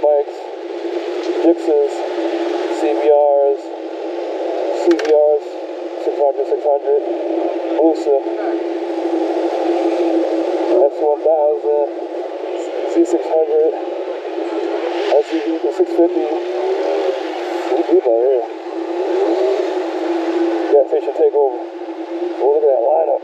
bikes, Gixxas, CBRs, 600, Boosa, S1000, Z600, SUV 650. We deep out here. Gas station takeover. Oh, look at that lineup.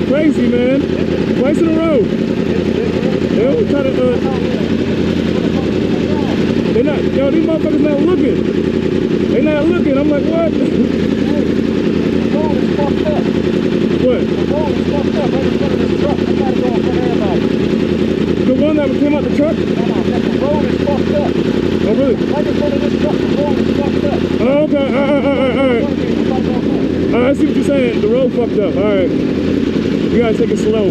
Crazy, man. Twice in a row. They always try to, they're not, yo, these motherfuckers not looking. They not looking. I'm like, what? The road is fucked up. What? The road is fucked up right in front of this truck. I gotta go in front of everybody. The one that came out the truck? No, the road is fucked up. Oh, really? Right in front of this truck, the road is fucked up. Oh, okay. All right. I see what you're saying. The road fucked up. All right. You gotta take it slow.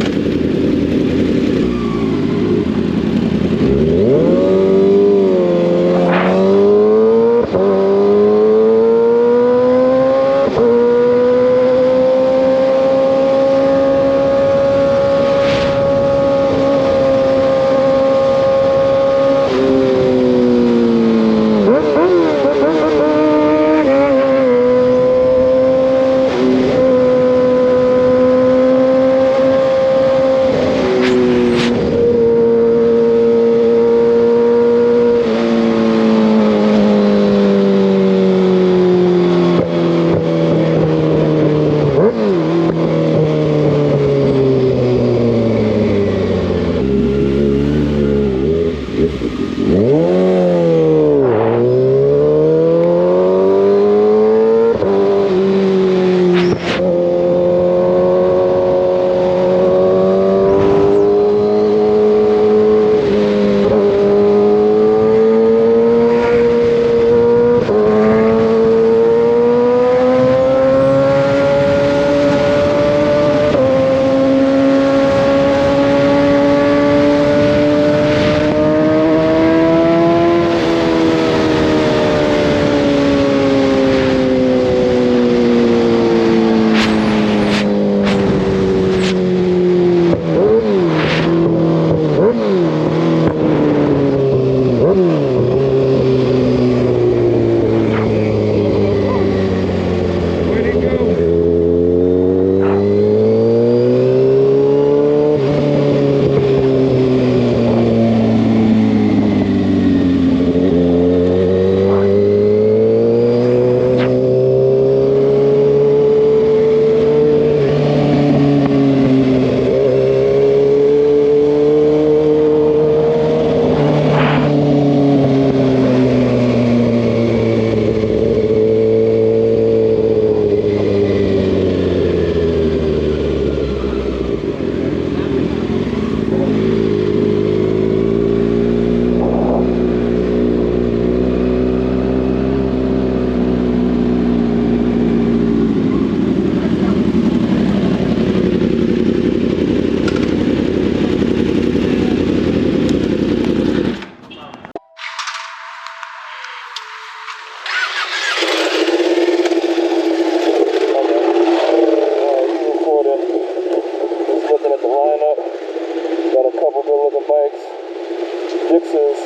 Dixes,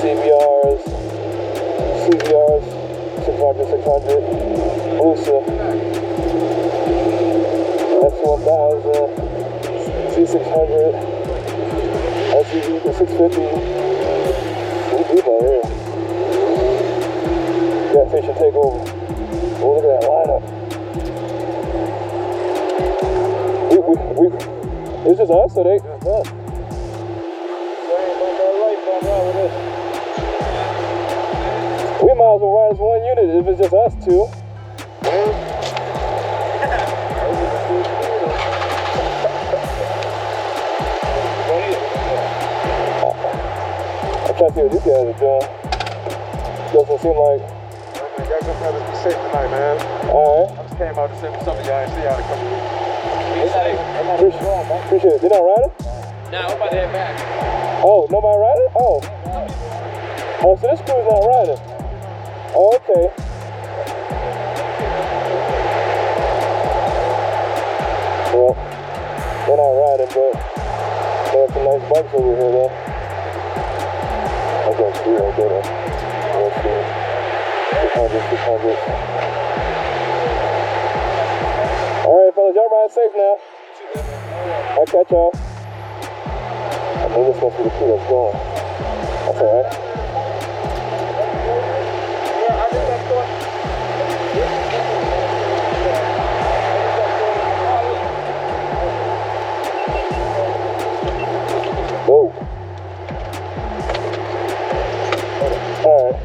CBRs, 600, Booster, F1000, Z600, SUV, the 650. We deep out here. Gas station takeover. Oh, look at that lineup. It's just us, so they. Just us. We might as well ride as one unit if it's just us two. I'm trying to see what these guys are doing. Doesn't seem like. You guys just gotta be safe tonight, man. Alright. I just came out to see some of y'all and see how to come. Be safe. Appreciate it. They're not riding? Nah, we're about to head back. Oh, nobody riding? Oh. Oh, so this crew's not riding. Oh, okay. Well, they're not riding, but they have some nice bikes over here, though. I got two right there. Let's see. 600. Alright, fellas, y'all ride safe now. I'll catch y'all. I know this must be the crew that's going. That's alright. Whoa. Alright.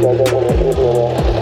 like that in the video though.